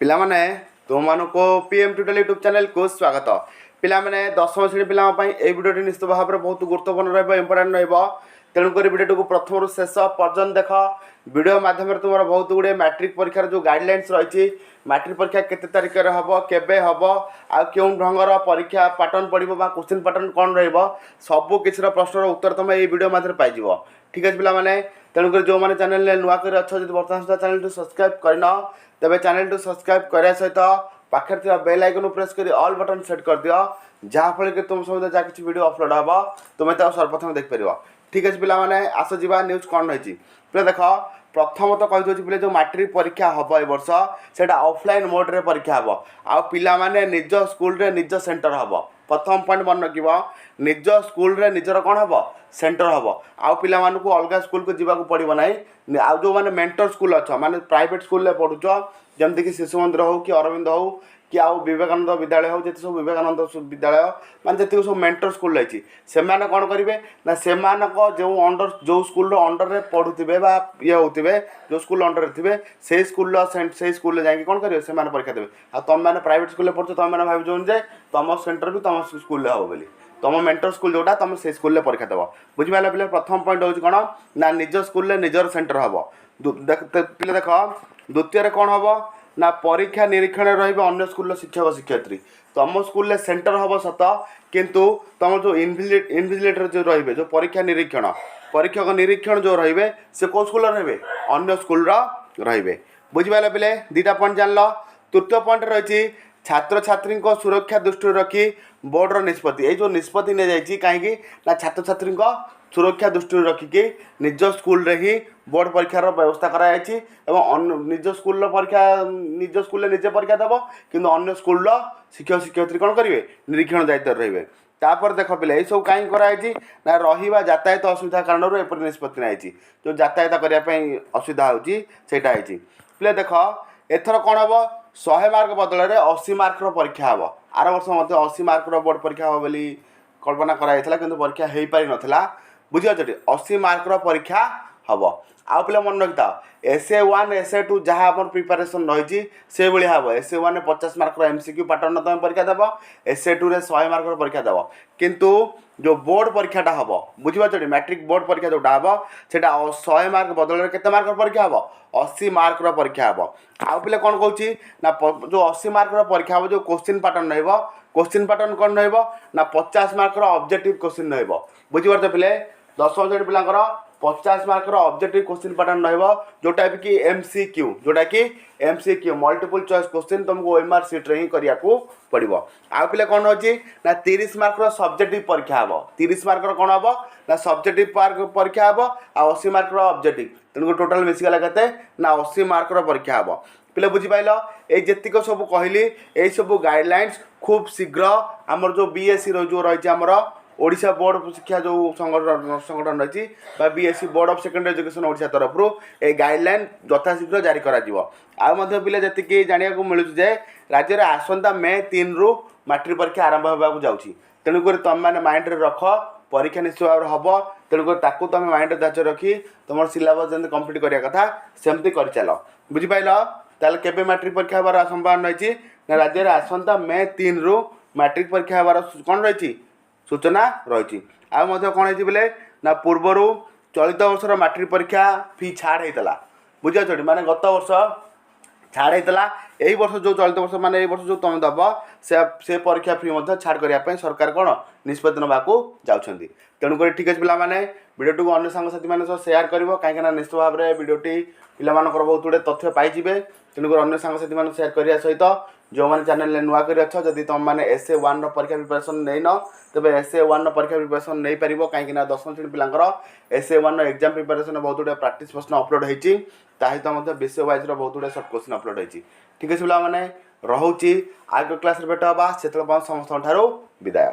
ପିଲାମାନେ ତୁମମାନଙ୍କୁ PM tutorial YouTube channel କୁ ସ୍ୱାଗତ। ପିଲାମାନେ ଦଶମ ଶ୍ରେଣୀ ପିଲାଙ୍କ ପାଇଁ ଏହି ଭିଡ଼ିଓଟି ନିଶ୍ଚିତ ଭାବରେ ବହୁତ ଗୁରୁତ୍ୱପୂର୍ଣ୍ଣ ରହିବ, ଇମ୍ପୋର୍ଟାଣ୍ଟ ରହିବ। ତେଣୁକରି ଭିଡ଼ିଓଟିକୁ ପ୍ରଥମରୁ ଶେଷ ପର୍ଯ୍ୟନ୍ତ ଦେଖ। ଭିଡ଼ିଓ ମାଧ୍ୟମରେ ତୁମର ବହୁତ ଗୁଡ଼ିଏ ମାଟ୍ରିକ ପରୀକ୍ଷାର ଯେଉଁ ଗାଇଡ଼ଲାଇନ୍ସ ରହିଛି, ମାଟ୍ରିକ ପରୀକ୍ଷା କେତେ ତାରିଖରେ ହେବ, କେବେ ହେବ, ଆଉ କେଉଁ ଢଙ୍ଗର ପରୀକ୍ଷା ପାଟର୍ନ ପଡ଼ିବ ବା କୋଶ୍ଚିନ୍ ପାଟର୍ନ କ'ଣ ରହିବ, ସବୁ କିଛିର ପ୍ରଶ୍ନର ଉତ୍ତର ତୁମେ ଏହି ଭିଡ଼ିଓ ମାଧ୍ୟମରେ ପାଇଯିବ। ଠିକ୍ ଅଛି ପିଲାମାନେ, ତେଣୁକରି ଯେଉଁମାନେ ଚ୍ୟାନେଲରେ ନୂଆ କରି ଅଛ, ଯଦି ବର୍ତ୍ତମାନ ସୁଦ୍ଧା ଚ୍ୟାନେଲଟି ସବସ୍କ୍ରାଇବ୍ କରିନ, ତେବେ ଚ୍ୟାନେଲଟି ସବସ୍କ୍ରାଇବ୍ କରିବା ସହିତ ପାଖରେ ଥିବା ବେଲ୍ ଆଇକନ୍ ପ୍ରେସ୍ କରି ଅଲ୍ ବଟନ୍ ସେଟ୍ କରିଦିଅ, ଯାହାଫଳରେ କି ତୁମ ସହିତ ଯାହା କିଛି ଭିଡ଼ିଓ ଅପଲୋଡ଼ ହେବ ତୁମେ ତାକୁ ସର୍ବପ୍ରଥମେ ଦେଖିପାରିବ। ଠିକ୍ ଅଛି ପିଲାମାନେ, ଆସ ଯିବା ନ୍ୟୁଜ୍ କ'ଣ ରହିଛି। ପିଲା ଦେଖ, ପ୍ରଥମତଃ କହିଦେଉଛି ପିଲା ଯେଉଁ ମାଟ୍ରିକ ପରୀକ୍ଷା ହେବ ଏ ବର୍ଷ ସେଇଟା ଅଫଲାଇନ୍ ମୋଡ଼୍ରେ ପରୀକ୍ଷା ହେବ, ଆଉ ପିଲାମାନେ ନିଜ ସ୍କୁଲରେ ନିଜ ସେଣ୍ଟର ହେବ। ପ୍ରଥମ ପଏଣ୍ଟ ମନେ ରଖିବ, ନିଜ ସ୍କୁଲରେ ନିଜର କ'ଣ ହେବ, ସେଣ୍ଟର ହେବ। ଆଉ ପିଲାମାନଙ୍କୁ ଅଲଗା ସ୍କୁଲକୁ ଯିବାକୁ ପଡ଼ିବ ନାହିଁ। ଆଉ ଯେଉଁମାନେ ମେଣ୍ଟର ସ୍କୁଲ ଅଛ, ମାନେ ପ୍ରାଇଭେଟ୍ ସ୍କୁଲରେ ପଢ଼ୁଛ, ଯେମିତିକି ଶିଶୁ ମନ୍ଦିର ହେଉ କି ଅରବିନ୍ଦ ହେଉ କି ଆଉ ବିବେକାନନ୍ଦ ବିଦ୍ୟାଳୟ ହେଉ, ଯେତେ ସବୁ ବିବେକାନନ୍ଦ ବିଦ୍ୟାଳୟ ମାନେ ଯେତିକି ସବୁ ମେଣ୍ଟର ସ୍କୁଲ ରହିଛି, ସେମାନେ କ'ଣ କରିବେ ନା ସେମାନଙ୍କ ଯେଉଁ ସ୍କୁଲର ଅଣ୍ଡରରେ ପଢ଼ୁଥିବେ ବା ହେଉଥିବେ, ଯେଉଁ ସ୍କୁଲ ଅଣ୍ଡରରେ ଥିବେ ସେଇ ସ୍କୁଲରେ ଯାଇକି କ'ଣ କରିବେ, ସେମାନେ ପରୀକ୍ଷା ଦେବେ। ଆଉ ତୁମେମାନେ ପ୍ରାଇଭେଟ୍ ସ୍କୁଲରେ ପଢ଼ୁଛ, ତୁମେମାନେ ଭାବୁଛନ୍ତି ଯେ ତୁମ ସେଣ୍ଟର ବି ତୁମ ସ୍କୁଲରେ ହେବ ବୋଲି। ତୁମ ମେଣ୍ଟର ସ୍କୁଲ ଯେଉଁଟା ତୁମେ ସେଇ ସ୍କୁଲରେ ପରୀକ୍ଷା ଦେବ। ବୁଝିପାରିଲ ପିଲା? ପ୍ରଥମ ପଏଣ୍ଟ ହେଉଛି କ'ଣ ନା ନିଜ ସ୍କୁଲରେ ନିଜର ସେଣ୍ଟର ହେବ। ପିଲା ଦେଖ, ଦ୍ୱିତୀୟରେ କ'ଣ ହେବ ନା ପରୀକ୍ଷା ନିରୀକ୍ଷଣରେ ରହିବେ ଅନ୍ୟ ସ୍କୁଲର ଶିକ୍ଷକ ଶିକ୍ଷୟିତ୍ରୀ। ତୁମ ସ୍କୁଲରେ ସେଣ୍ଟର ହେବ ସତ, କିନ୍ତୁ ତୁମର ଯେଉଁ ଇନଭିଜିଲେଟର ଯେଉଁ ରହିବେ, ଯେଉଁ ପରୀକ୍ଷକ ନିରୀକ୍ଷଣ ଯେଉଁ ରହିବେ, ସେ କେଉଁ ସ୍କୁଲର ରହିବେ, ଅନ୍ୟ ସ୍କୁଲର ରହିବେ। ବୁଝିପାରିଲ ପିଲେ? ଦୁଇଟା ପଏଣ୍ଟ ଜାଣିଲ। ତୃତୀୟ ପଏଣ୍ଟ ରହିଛି ଛାତ୍ରଛାତ୍ରୀଙ୍କ ସୁରକ୍ଷା ଦୃଷ୍ଟିରେ ରଖି ବୋର୍ଡ଼ର ନିଷ୍ପତ୍ତି। ଏଇ ଯେଉଁ ନିଷ୍ପତ୍ତି ନିଆଯାଇଛି କାହିଁକି ନା ଛାତ୍ରଛାତ୍ରୀଙ୍କ ସୁରକ୍ଷା ଦୃଷ୍ଟିରେ ରଖିକି ନିଜ ସ୍କୁଲରେ ହିଁ ବୋର୍ଡ଼ ପରୀକ୍ଷାର ବ୍ୟବସ୍ଥା କରାଯାଇଛି ଏବଂ ନିଜ ସ୍କୁଲର ପରୀକ୍ଷା ନିଜ ସ୍କୁଲରେ ନିଜେ ପରୀକ୍ଷା ଦେବ, କିନ୍ତୁ ଅନ୍ୟ ସ୍କୁଲର ଶିକ୍ଷକ ଶିକ୍ଷୟିତ୍ରୀ କ'ଣ କରିବେ, ନିରୀକ୍ଷଣ ଦାୟିତ୍ୱରେ ରହିବେ। ତାପରେ ଦେଖ ପିଲା, ଏଇସବୁ କାହିଁକି କରାଯାଇଛି ନା ରହିବା ଯାତାୟାତ ଅସୁବିଧା କାରଣରୁ ଏପରି ନିଷ୍ପତ୍ତି ନିଆଯାଇଛି। ଯେଉଁ ଯାତାୟାତ କରିବା ପାଇଁ ଅସୁବିଧା ହେଉଛି ସେଇଟା ହେଇଛି। ପିଲା ଦେଖ, ଏଥର କ'ଣ ହେବ, 100 ମାର୍କ ବଦଳରେ 80 ମାର୍କର ପରୀକ୍ଷା ହେବ। ଆର ବର୍ଷ ମଧ୍ୟ 80 ମାର୍କର ବୋର୍ଡ଼ ପରୀକ୍ଷା ହେବ ବୋଲି କଳ୍ପନା କରାଯାଇଥିଲା, କିନ୍ତୁ ପରୀକ୍ଷା ହୋଇପାରିନଥିଲା। ବୁଝିପାରୁଛ? 80 ମାର୍କର ପରୀକ୍ଷା ହେବ। ଆଉ ପିଲା ମନେ ରଖିଥାଅ, SA1 SA2 ଯାହା ଆମର ପ୍ରିପାରେସନ୍ ରହିଛି ସେଭଳିଆ ହେବ। SA1ରେ 50 ମାର୍କର MCQ ପାଟର୍ନ ତୁମେ ପରୀକ୍ଷା ଦେବ, SA2ରେ 100 ମାର୍କର ପରୀକ୍ଷା ଦେବ। କିନ୍ତୁ ଯେଉଁ ବୋର୍ଡ଼ ପରୀକ୍ଷାଟା ହେବ, ବୁଝିପାରୁଛ? ମାଟ୍ରିକ ବୋର୍ଡ଼ ପରୀକ୍ଷା ଯେଉଁଟା ହେବ ସେଇଟା 100 ମାର୍କ ବଦଳରେ କେତେ ମାର୍କର ପରୀକ୍ଷା ହେବ, 80 ମାର୍କର ପରୀକ୍ଷା ହେବ। ଆଉ ପିଲା କ'ଣ କହୁଛି ନା ଯେଉଁ 80 ମାର୍କର ପରୀକ୍ଷା ହେବ, ଯେଉଁ କୋଶ୍ଚିନ୍ ପାଟର୍ନ ରହିବ, କୋଶ୍ଚିନ୍ ପାଟର୍ନ କ'ଣ ରହିବ ନା 50 ମାର୍କର ଅବଜେକ୍ଟିଭ୍ କୋଶ୍ଚିନ୍ ରହିବ। ବୁଝିପାରୁଛ ପିଲେ? ଦଶମ ଶ୍ରେଣୀ ପିଲାଙ୍କର 50 ମାର୍କର ଅବଜେକ୍ଟିଭ୍ କୋଶ୍ଚିନ୍ ପାଟର୍ନ ରହିବ, ଯେଉଁଟା କି MCQ ମଲ୍ଟିପୁଲ୍ ଚଏସ୍ କୋଶ୍ଚିନ୍ ତୁମକୁ OMR ସିଟ୍ରେ ହିଁ କରିବାକୁ ପଡ଼ିବ। ଆଉ ପିଲା କ'ଣ ଅଛି ନା 30 ମାର୍କର ସବଜେକ୍ଟିଭ୍ ପରୀକ୍ଷା ହେବ। 30 ମାର୍କର କ'ଣ ହେବ ନା ସବଜେକ୍ଟିଭ୍ ପରୀକ୍ଷା ହେବ, ଆଉ 80 ମାର୍କର ଅବଜେକ୍ଟିଭ୍। ତେଣୁକରି ଟୋଟାଲ୍ ମିଶିଗଲା କେତେ ନା 80 ମାର୍କର ପରୀକ୍ଷା ହେବ। ପିଲା ବୁଝିପାରିଲ? ଏଇ ଯେତିକ ସବୁ କହିଲି, ଏଇସବୁ ଗାଇଡ଼ଲାଇନ୍ସ ଖୁବ୍ ଶୀଘ୍ର ଆମର ଯେଉଁ BSc ଯେଉଁ ରହିଛି, ଆମର ଓଡ଼ିଶା ବୋର୍ଡ଼ ଶିକ୍ଷା ଯେଉଁ ସଂଗଠନ ରହିଛି ବା BSc board of secondary education Odisha ତରଫରୁ এই ଗାଇଡ଼ଲାଇନ୍ ଯଥାଶୀଘ୍ର ଜାରି କରାଯିବ। ଆଉ ମଧ୍ୟ ପିଲା ଯେତିକି ଜାଣିବାକୁ ମିଳୁଛି ଯେ ରାଜ୍ୟରେ ଆସନ୍ତା ମେ 3ରୁ ମାଟ୍ରିକ ପରୀକ୍ଷା ଆରମ୍ଭ ହେବାକୁ ଯାଉଛି। ତେଣୁକରି ତୁମେମାନେ ମାଇଣ୍ଡରେ ରଖ, ପରୀକ୍ଷା ନିଶ୍ଚିତ ଭାବରେ ହେବ। ତେଣୁକରି ତାକୁ ତୁମେ ମାଇଣ୍ଡରେ ଧାର୍ଯ୍ୟ ରଖି ତୁମର ସିଲାବସ୍ ଯେମିତି କମ୍ପ୍ଲିଟ୍ କରିବା କଥା ସେମିତି କରିଚାଲ। ବୁଝିପାରିଲ? ତାହେଲେ କେବେ ମାଟ୍ରିକ ପରୀକ୍ଷା ହେବାର ସମ୍ଭାବନା ରହିଛି ନା ରାଜ୍ୟରେ ଆସନ୍ତା ମେ 3ରୁ ମାଟ୍ରିକ ପରୀକ୍ଷା ହେବାର କ'ଣ ରହିଛି, ସୂଚନା ରହିଛି। ଆଉ ମଧ୍ୟ କ'ଣ ହେଇଛି ବୋଲେ ନା ପୂର୍ବରୁ ଚଳିତ ବର୍ଷର ମାଟ୍ରିକ ପରୀକ୍ଷା ଫି ଛାଡ଼ ହେଇଥିଲା। ବୁଝିପାରୁଛ? ମାନେ ଗତ ବର୍ଷ ଛାଡ଼ ହେଇଥିଲା, ଏଇ ବର୍ଷ ଯେଉଁ ଚଳିତ ବର୍ଷ ମାନେ ଏଇ ବର୍ଷ ଯେଉଁ ତୁମେ ଦେବ ସେ ପରୀକ୍ଷା ଫି ମଧ୍ୟ ଛାଡ଼ କରିବା ପାଇଁ ସରକାର କ'ଣ ନିଷ୍ପତ୍ତି ନେବାକୁ ଯାଉଛନ୍ତି। ତେଣୁକରି ଠିକ୍ ଅଛି ପିଲାମାନେ, ଭିଡ଼ିଓଟିକୁ ଅନ୍ୟ ସାଙ୍ଗସାଥିମାନଙ୍କ ସହ ସେୟାର କରିବ, କାହିଁକିନା ନିଶ୍ଚିତ ଭାବରେ ଭିଡ଼ିଓଟି ପିଲାମାନଙ୍କର ବହୁତ ଗୁଡ଼ିଏ ତଥ୍ୟ ପାଇଯିବେ। ତେଣୁକରି ଅନ୍ୟ ସାଙ୍ଗସାଥିମାନଙ୍କୁ ସେୟାର କରିବା ସହିତ ଯେଉଁମାନେ ଚ୍ୟାନେଲରେ ନୂଆ କରି ଅଛ, ଯଦି ତୁମମାନେ SA1ର ପରୀକ୍ଷା ପ୍ରିପାରେସନ୍ ନେଇନ, ତେବେ SA1ର ପରୀକ୍ଷା ପ୍ରିପାରେସନ୍ ନେଇପାରିବ, କାହିଁକିନା ଦଶମ ଶ୍ରେଣୀ ପିଲାଙ୍କର SA1ର ଏକ୍ଜାମ୍ ପ୍ରିପାରେସନ୍ ବହୁତ ଗୁଡ଼ିଏ ପ୍ରାକ୍ଟିସ୍ ପ୍ରଶ୍ନ ଅପଲୋଡ଼ ହେଇଛି। ତା ସହିତ ମଧ୍ୟ ବିଷୟ ୱାଇଜ୍ର ବହୁତ ଗୁଡ଼ିଏ ସର୍ଟ କୋଶ୍ଚିନ୍ ଅପଲୋଡ଼ ହେଇଛି। ଠିକ୍ ଅଛି ପିଲାମାନେ, ରହୁଛି ଆଗ କ୍ଲାସ୍ରେ ଭେଟ ହେବା, ସେତେବେଳେ ସମସ୍ତଙ୍କ ଠାରୁ ବିଦାୟ।